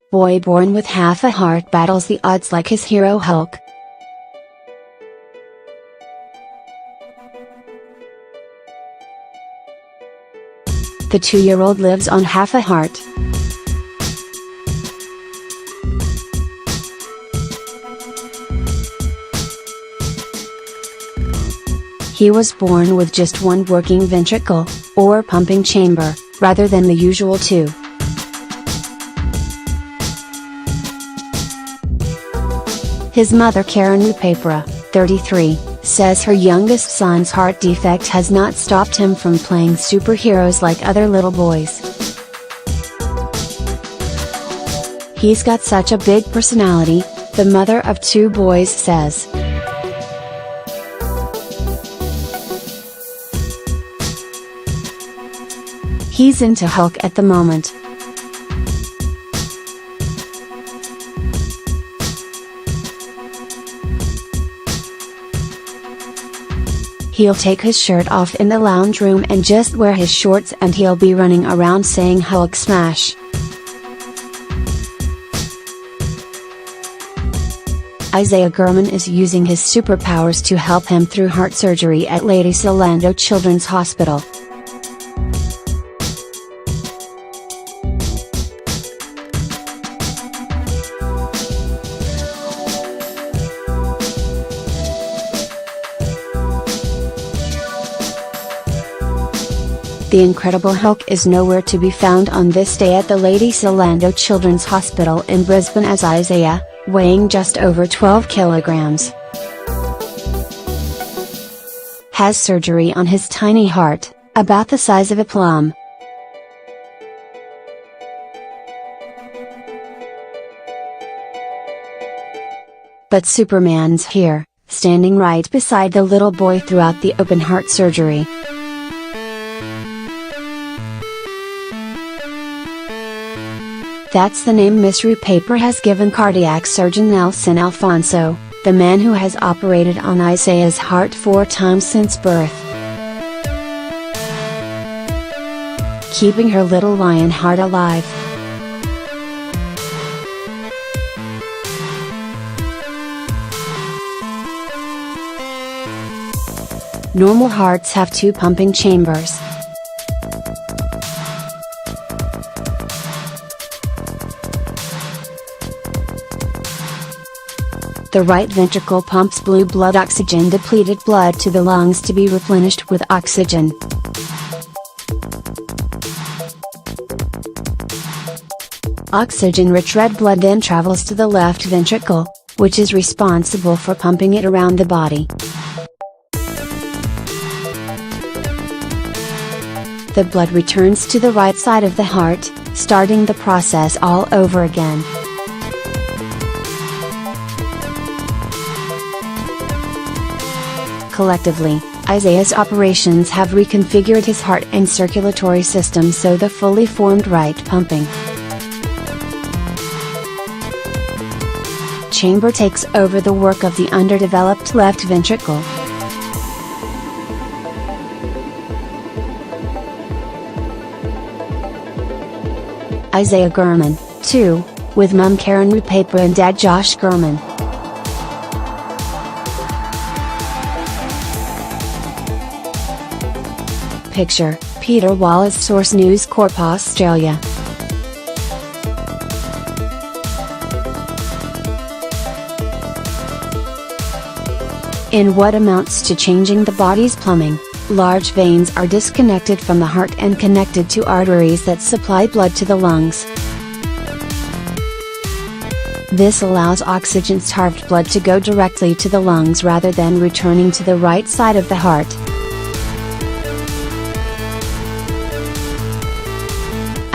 Boy born with half a heart battles the odds like his hero Hulk. The 2-year-old lives on half a heart. He was born with just one working ventricle, or pumping chamber, rather than the usual 2. His mother Karen Rupapra, 33, says her youngest son's heart defect has not stopped him from playing superheroes like other little boys. He's got such a big personality, the mother of 2 boys says. He's into Hulk at the moment. He'll take his shirt off in the lounge room and just wear his shorts, and he'll be running around saying Hulk smash. Isaiah Gurman is using his superpowers to help him through heart surgery at Lady Solando Children's Hospital. The Incredible Hulk is nowhere to be found on this day at the Lady Solando Children's Hospital in Brisbane as Isaiah, weighing just over 12 kilograms, has surgery on his tiny heart, about the size of a plum. But Superman's here, standing right beside the little boy throughout the open heart surgery. That's the name Miss Rupapra has given cardiac surgeon Nelson Alfonso, the man who has operated on Isaiah's heart 4 times since birth, keeping her little lion heart alive. Normal hearts have 2 pumping chambers. The right ventricle pumps blue blood oxygen-depleted blood to the lungs to be replenished with oxygen. Oxygen-rich red blood then travels to the left ventricle, which is responsible for pumping it around the body. The blood returns to the right side of the heart, starting the process all over again. Collectively, Isaiah's operations have reconfigured his heart and circulatory system so the fully formed right pumping chamber takes over the work of the underdeveloped left ventricle. Isaiah Gurman, 2, with Mum Karen Rupapra and Dad Josh Gurman. Picture, Peter Wallace. Source News Corp Australia. In what amounts to changing the body's plumbing, large veins are disconnected from the heart and connected to arteries that supply blood to the lungs. This allows oxygen-starved blood to go directly to the lungs rather than returning to the right side of the heart.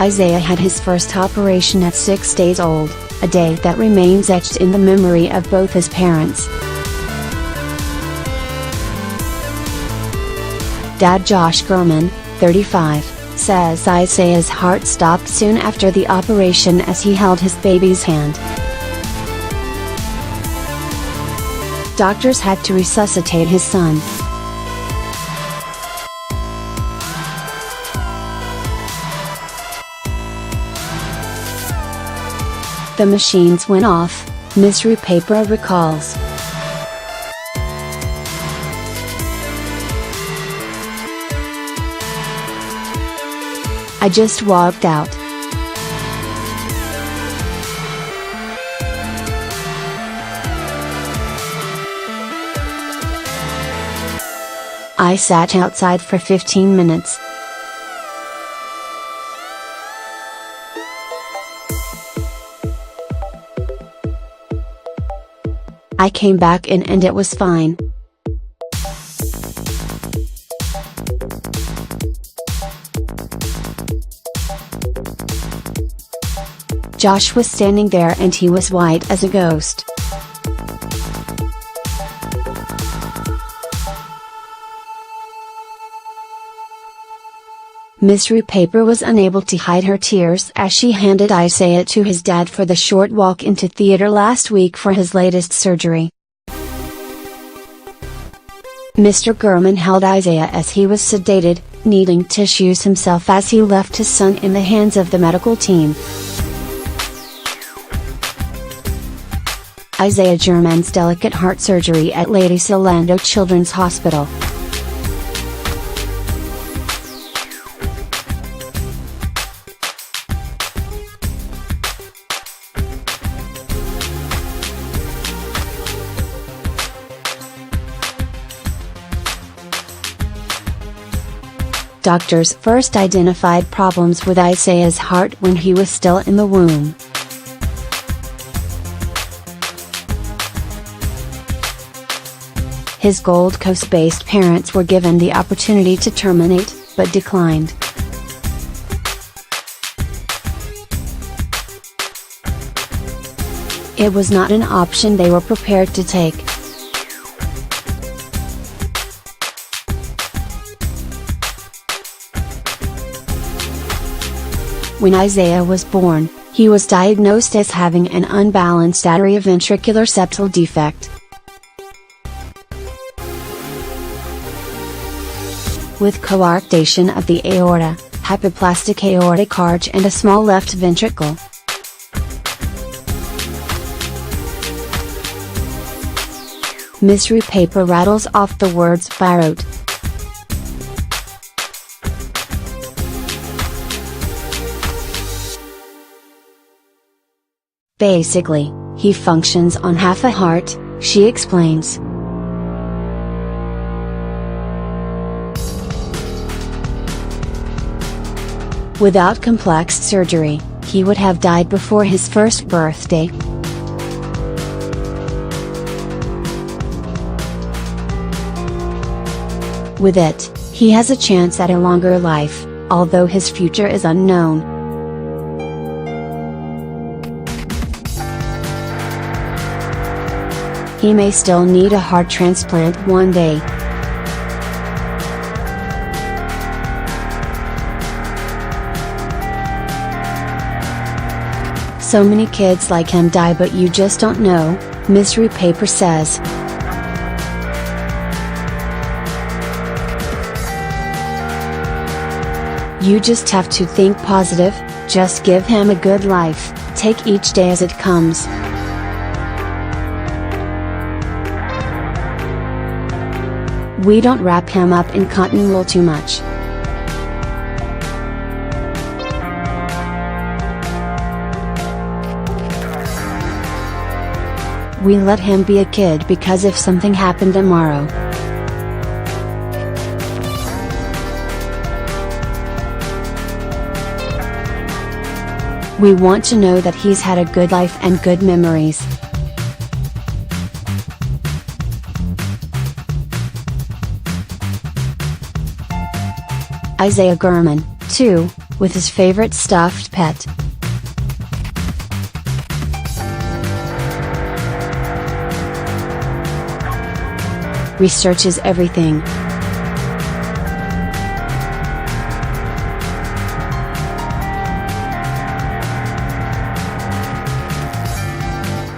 Isaiah had his first operation at 6 days old, a day that remains etched in the memory of both his parents. Dad Josh Gurman, 35, says Isaiah's heart stopped soon after the operation as he held his baby's hand. Doctors had to resuscitate his son. The machines went off, Ms. Rupapra recalls. I just walked out. I sat outside for 15 minutes. I came back in and it was fine. Josh was standing there and he was white as a ghost. Ms. Rupapra was unable to hide her tears as she handed Isaiah to his dad for the short walk into theater last week for his latest surgery. Mr. Gurman held Isaiah as he was sedated, needing tissues himself as he left his son in the hands of the medical team. Isaiah German's delicate heart surgery at Lady Solando Children's Hospital. Doctors first identified problems with Isaiah's heart when he was still in the womb. His Gold Coast-based parents were given the opportunity to terminate, but declined. It was not an option they were prepared to take. When Isaiah was born, he was diagnosed as having an unbalanced atrioventricular septal defect. With coarctation of the aorta, hypoplastic aortic arch and a small left ventricle. Ms. Rupapra rattles off the words "Birote." Basically, he functions on half a heart, she explains. Without complex surgery, he would have died before his first birthday. With it, he has a chance at a longer life, although his future is unknown. He may still need a heart transplant one day. So many kids like him die, but you just don't know, Ms. Rupapra says. You just have to think positive, just give him a good life, take each day as it comes. We don't wrap him up in cotton wool too much. We let him be a kid because if something happened tomorrow, we want to know that he's had a good life and good memories. Isaiah Gurman, too, with his favorite stuffed pet. Research is everything.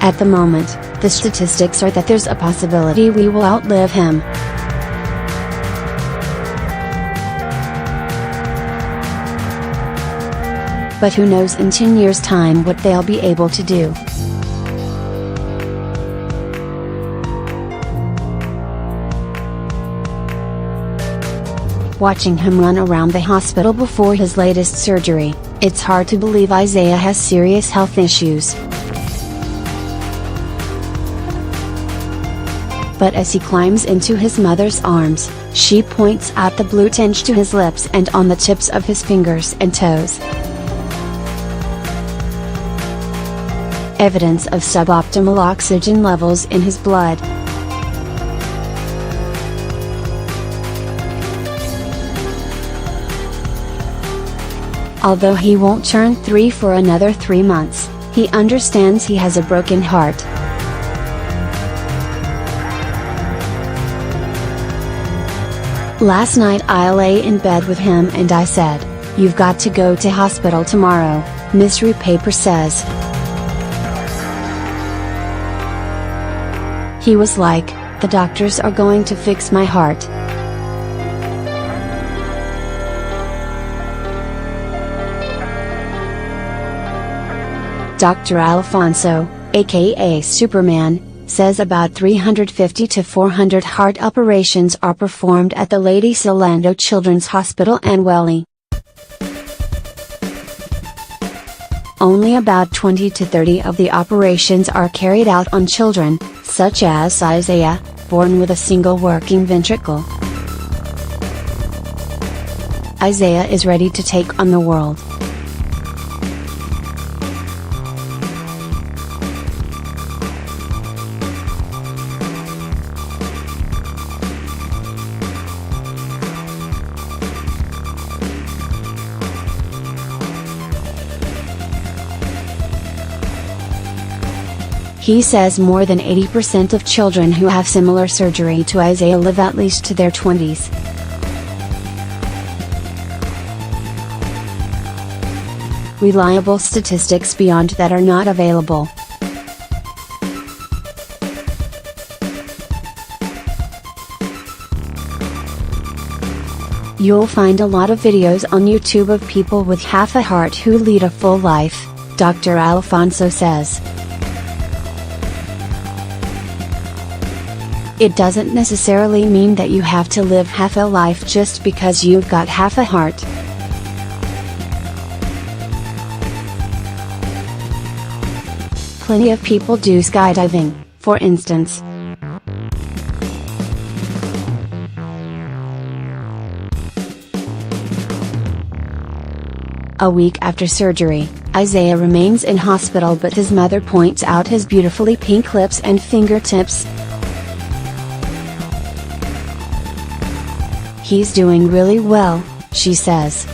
At the moment, the statistics are that there's a possibility we will outlive him. But who knows in 10 years' time what they'll be able to do. Watching him run around the hospital before his latest surgery, it's hard to believe Isaiah has serious health issues. But as he climbs into his mother's arms, she points out the blue tinge to his lips and on the tips of his fingers and toes. Evidence of suboptimal oxygen levels in his blood. Although he won't turn 3 for another 3 months, he understands he has a broken heart. Last night I lay in bed with him and I said, "You've got to go to hospital tomorrow," mystery paper says. He was like, "The doctors are going to fix my heart." Dr. Alfonso, aka Superman, says about 350 to 400 heart operations are performed at the Lady Solando Children's Hospital annually. Only about 20 to 30 of the operations are carried out on children, such as Isaiah, born with a single working ventricle. Isaiah is ready to take on the world. He says more than 80% of children who have similar surgery to Isaiah live at least to their 20s. Reliable statistics beyond that are not available. You'll find a lot of videos on YouTube of people with half a heart who lead a full life, Dr. Alfonso says. It doesn't necessarily mean that you have to live half a life just because you've got half a heart. Plenty of people do skydiving, for instance. A week after surgery, Isaiah remains in hospital, but his mother points out his beautifully pink lips and fingertips. He's doing really well, she says.